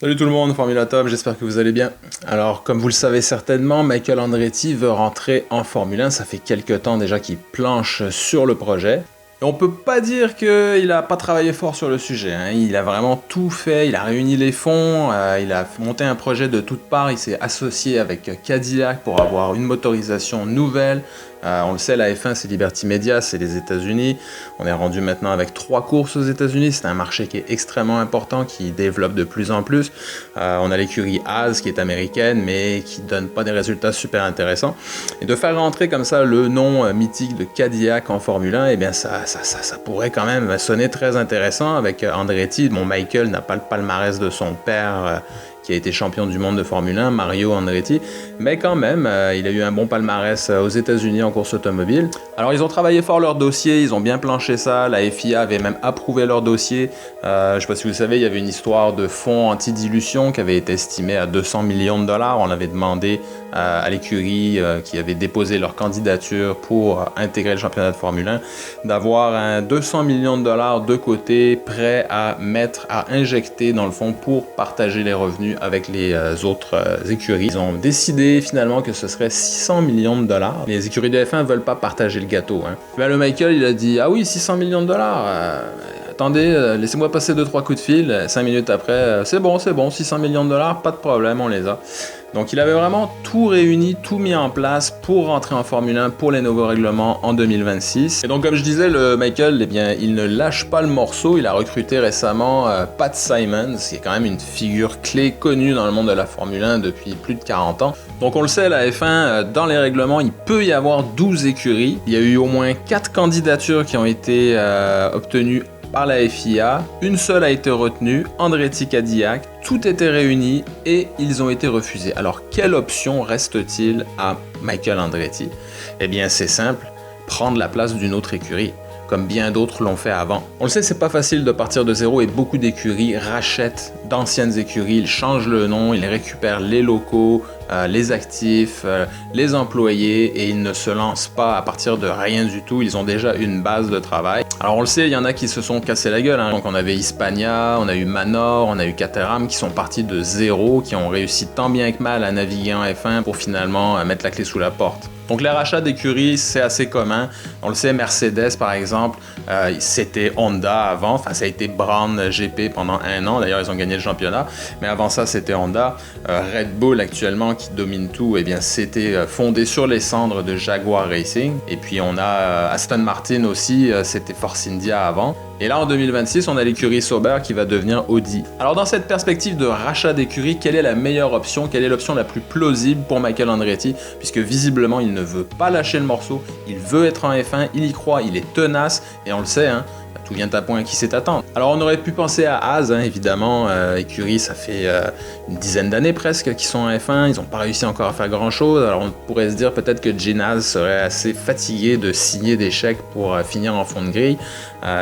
Salut tout le monde, Formula Top, j'espère que vous allez bien. Alors, comme vous le savez certainement, Michael Andretti veut rentrer en Formule 1, ça fait quelques temps déjà qu'il planche sur le projet. Et on peut pas dire qu'il n'a pas travaillé fort sur le sujet, hein. Il a vraiment tout fait, il a réuni les fonds, il a monté un projet de toutes parts, il s'est associé avec Cadillac pour avoir une motorisation nouvelle. On le sait, la F1 c'est Liberty Media, c'est les États-Unis. On est rendu maintenant avec 3 courses aux États-Unis. C'est un marché qui est extrêmement important, qui développe de plus en plus. On a l'écurie Haas qui est américaine, mais qui donne pas des résultats super intéressants. Et de faire rentrer comme ça le nom mythique de Cadillac en Formule 1, eh bien ça pourrait quand même sonner très intéressant avec Andretti. Bon, Michael n'a pas le palmarès de son père. Qui a été champion du monde de Formule 1, Mario Andretti, mais quand même, il a eu un bon palmarès aux États-Unis en course automobile. Alors ils ont travaillé fort leur dossier, ils ont bien planché ça, la FIA avait même approuvé leur dossier. Je ne sais pas si vous savez, il y avait une histoire de fonds anti-dilution qui avait été estimée à 200 millions de dollars. On avait demandé à l'écurie qui avait déposé leur candidature pour intégrer le championnat de Formule 1 d'avoir un 200 millions de dollars de côté, prêt à injecter dans le fond pour partager les revenus avec les autres écuries. Ils ont décidé finalement que ce serait 600 millions de dollars. Les écuries de F1 ne veulent pas partager le gâteau, hein. Ben, le Michael, il a dit « Ah oui, 600 millions de dollars attendez, laissez-moi passer 2-3 coups de fil. » 5 minutes après, c'est bon, 600 millions de dollars, pas de problème, on les a. Donc il avait vraiment tout réuni, tout mis en place pour rentrer en Formule 1 pour les nouveaux règlements en 2026. Et donc comme je disais, le Michael, eh bien, il ne lâche pas le morceau. Il a recruté récemment Pat Symonds, qui est quand même une figure clé connue dans le monde de la Formule 1 depuis plus de 40 ans. Donc on le sait, la F1, dans les règlements, il peut y avoir 12 écuries. Il y a eu au moins 4 candidatures qui ont été obtenues par la FIA, une seule a été retenue, Andretti Cadillac, tout était réuni et ils ont été refusés. Alors quelle option reste-t-il à Michael Andretti? Eh bien c'est simple, prendre la place d'une autre écurie, comme bien d'autres l'ont fait avant. On le sait, c'est pas facile de partir de zéro et beaucoup d'écuries rachètent d'anciennes écuries, ils changent le nom, ils récupèrent les locaux, les actifs, les employés et ils ne se lancent pas à partir de rien du tout, ils ont déjà une base de travail. Alors on le sait, il y en a qui se sont cassés la gueule, hein. Donc on avait Hispania, on a eu Manor, on a eu Caterham qui sont partis de zéro, qui ont réussi tant bien que mal à naviguer en F1 pour finalement mettre la clé sous la porte. Donc les rachats d'écuries, c'est assez commun. On le sait, Mercedes par exemple, c'était Honda avant, enfin ça a été Brown GP pendant 1 an, d'ailleurs ils ont gagné le championnat, mais avant ça c'était Honda. Red Bull actuellement qui domine tout, eh bien c'était fondé sur les cendres de Jaguar Racing. Et puis on a Aston Martin aussi, c'était Force India avant. Et là, en 2026, on a l'écurie Sauber qui va devenir Audi. Alors, dans cette perspective de rachat d'écurie, quelle est la meilleure option? Quelle est l'option la plus plausible pour Michael Andretti? Puisque visiblement, il ne veut pas lâcher le morceau, il veut être en F1, il y croit, il est tenace, et on le sait, hein, tout vient à point à qui sait attendre. Alors on aurait pu penser à Haas, hein, évidemment, écurie, ça fait une dizaine d'années presque qu'ils sont en F1, ils n'ont pas réussi encore à faire grand chose, alors on pourrait se dire peut-être que Gene serait assez fatigué de signer des chèques pour finir en fond de grille.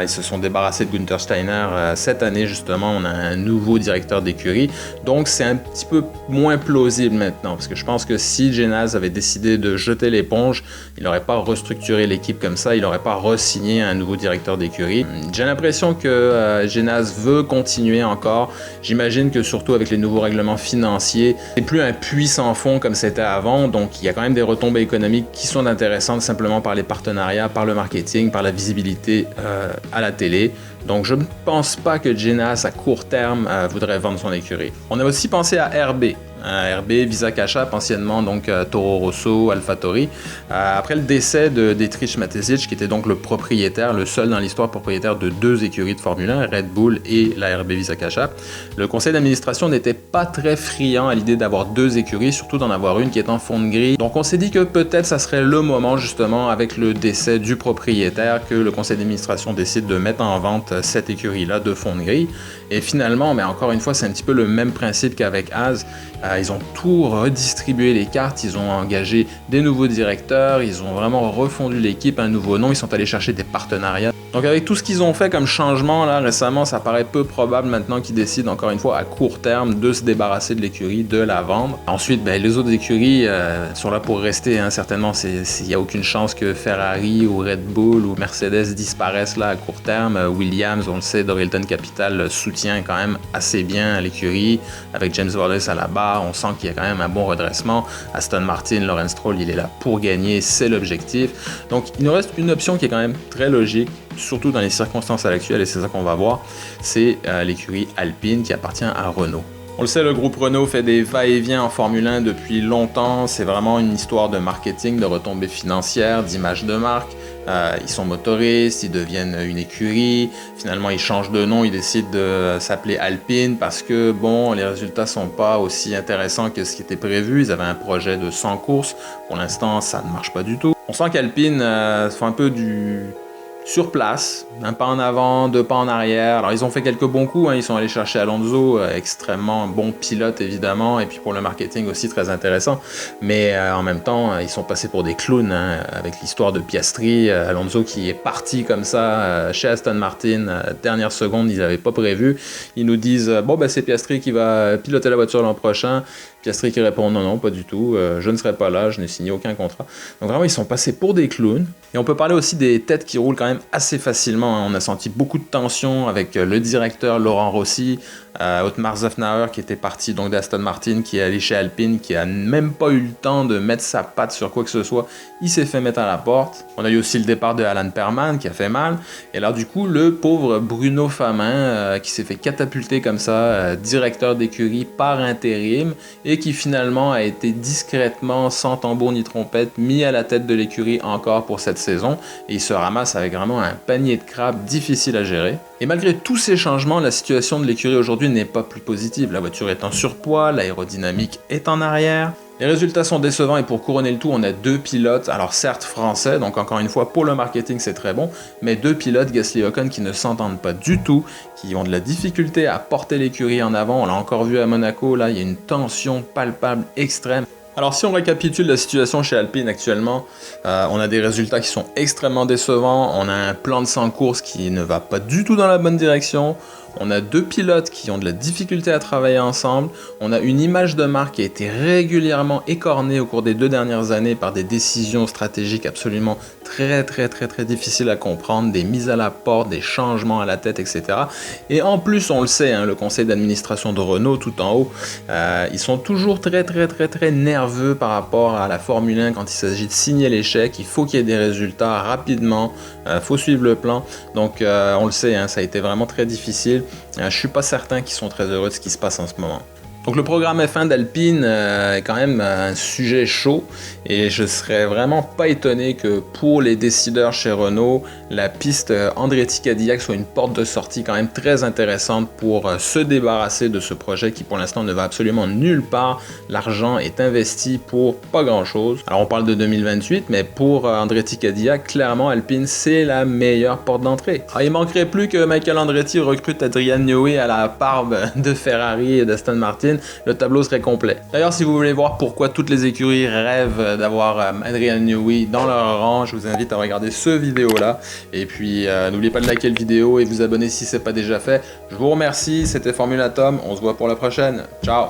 Ils se sont débarrassés de Günther Steiner cette année justement, on a un nouveau directeur d'écurie, donc c'est un petit peu moins plausible maintenant, parce que je pense que si Gene avait décidé de jeter l'éponge, il n'aurait pas restructuré l'équipe comme ça, il n'aurait pas re-signé un nouveau directeur d'écurie. J'ai l'impression que Genas veut continuer encore. J'imagine que surtout avec les nouveaux règlements financiers, c'est plus un puits sans fond comme c'était avant. Donc il y a quand même des retombées économiques qui sont intéressantes simplement par les partenariats, par le marketing, par la visibilité à la télé. Donc je ne pense pas que Genas à court terme voudrait vendre son écurie. On a aussi pensé à RB. RB, Visa Cash-App, anciennement donc Toro Rosso, AlphaTauri. Après le décès de Dietrich Mateschitz, qui était donc le propriétaire, le seul dans l'histoire propriétaire de 2 écuries de Formule 1, Red Bull et la RB Visa Cash-App, le conseil d'administration n'était pas très friand à l'idée d'avoir 2 écuries, surtout d'en avoir une qui est en fond de grille. Donc on s'est dit que peut-être ça serait le moment justement avec le décès du propriétaire que le conseil d'administration décide de mettre en vente cette écurie-là de fond de grille. Et finalement, mais encore une fois, c'est un petit peu le même principe qu'avec Haas. Ils ont tout redistribué les cartes, ils ont engagé des nouveaux directeurs, ils ont vraiment refondu l'équipe, un nouveau nom, ils sont allés chercher des partenariats. Donc avec tout ce qu'ils ont fait comme changement là récemment, ça paraît peu probable maintenant qu'ils décident encore une fois à court terme de se débarrasser de l'écurie, de la vendre. Ensuite, les autres écuries sont là pour rester, hein, certainement. Il n'y a aucune chance que Ferrari ou Red Bull ou Mercedes disparaissent là à court terme. Williams Williams, on le sait, Dorilton Capital soutient quand même assez bien l'écurie. Avec James Wallace à la barre, on sent qu'il y a quand même un bon redressement. Aston Martin, Lawrence Stroll, il est là pour gagner, c'est l'objectif. Donc il nous reste une option qui est quand même très logique, surtout dans les circonstances actuelles, et c'est ça qu'on va voir, c'est l'écurie Alpine qui appartient à Renault. On le sait, le groupe Renault fait des va-et-vient en Formule 1 depuis longtemps. C'est vraiment une histoire de marketing, de retombées financières, d'image de marque. Ils sont motoristes, ils deviennent une écurie. Finalement, ils changent de nom, ils décident de s'appeler Alpine parce que, bon, les résultats sont pas aussi intéressants que ce qui était prévu. Ils avaient un projet de 100 courses. Pour l'instant, ça ne marche pas du tout. On sent qu'Alpine font un peu du sur place, un pas en avant, deux pas en arrière. Alors ils ont fait quelques bons coups, hein. Ils sont allés chercher Alonso, extrêmement bon pilote évidemment, et puis pour le marketing aussi très intéressant. Mais en même temps, ils sont passés pour des clowns, hein, avec l'histoire de Piastri, Alonso qui est parti comme ça chez Aston Martin, dernière seconde, ils n'avaient pas prévu. Ils nous disent bon ben c'est Piastri qui va piloter la voiture l'an prochain. Piastri qui répond non, pas du tout, je ne serai pas là, je n'ai signé aucun contrat. Donc vraiment, ils sont passés pour des clowns. Et on peut parler aussi des têtes qui roulent quand même assez facilement, hein. On a senti beaucoup de tension avec le directeur Laurent Rossi, Otmar Szafnauer qui était parti donc d'Aston Martin, qui est allé chez Alpine, qui a même pas eu le temps de mettre sa patte sur quoi que ce soit. Il s'est fait mettre à la porte. On a eu aussi le départ de Alan Perman qui a fait mal. Et là du coup, le pauvre Bruno Famin qui s'est fait catapulter comme ça, directeur d'écurie par intérim, et qui finalement a été discrètement, sans tambour ni trompette, mis à la tête de l'écurie encore pour cette saison, et il se ramasse avec vraiment un panier de crabes difficile à gérer. Et malgré tous ces changements, la situation de l'écurie aujourd'hui n'est pas plus positive. La voiture est en surpoids, l'aérodynamique est en arrière. Les résultats sont décevants et pour couronner le tout, on a deux pilotes, alors certes français, donc encore une fois pour le marketing c'est très bon, mais deux pilotes, Gasly et Ocon, qui ne s'entendent pas du tout, qui ont de la difficulté à porter l'écurie en avant. On l'a encore vu à Monaco, là il y a une tension palpable extrême. Alors si on récapitule la situation chez Alpine actuellement, on a des résultats qui sont extrêmement décevants, on a un plan de 100 courses qui ne va pas du tout dans la bonne direction, on a deux pilotes qui ont de la difficulté à travailler ensemble, on a une image de marque qui a été régulièrement écornée au cours des 2 dernières années par des décisions stratégiques absolument très difficiles à comprendre, des mises à la porte, des changements à la tête, etc. Et en plus, on le sait, hein, le conseil d'administration de Renault tout en haut, ils sont toujours très nerveux par rapport à la Formule 1 quand il s'agit de signer les chèques. Il faut qu'il y ait des résultats rapidement, faut suivre le plan. Donc on le sait, hein, ça a été vraiment très difficile. Je suis pas certain qu'ils sont très heureux de ce qui se passe en ce moment. Donc le programme F1 d'Alpine est quand même un sujet chaud et je serais vraiment pas étonné que pour les décideurs chez Renault, la piste Andretti Cadillac soit une porte de sortie quand même très intéressante pour se débarrasser de ce projet qui pour l'instant ne va absolument nulle part. L'argent est investi pour pas grand chose. Alors on parle de 2028, mais pour Andretti Cadillac, clairement Alpine c'est la meilleure porte d'entrée. Alors, il manquerait plus que Michael Andretti recrute Adrian Newey à la barbe de Ferrari et d'Aston Martin. Le tableau serait complet. D'ailleurs, si vous voulez voir pourquoi toutes les écuries rêvent d'avoir Adrian Newey dans leur rang, je vous invite à regarder ce vidéo-là. Et puis, n'oubliez pas de liker la vidéo et vous abonner si ce n'est pas déjà fait. Je vous remercie, c'était Formule Atom, on se voit pour la prochaine. Ciao!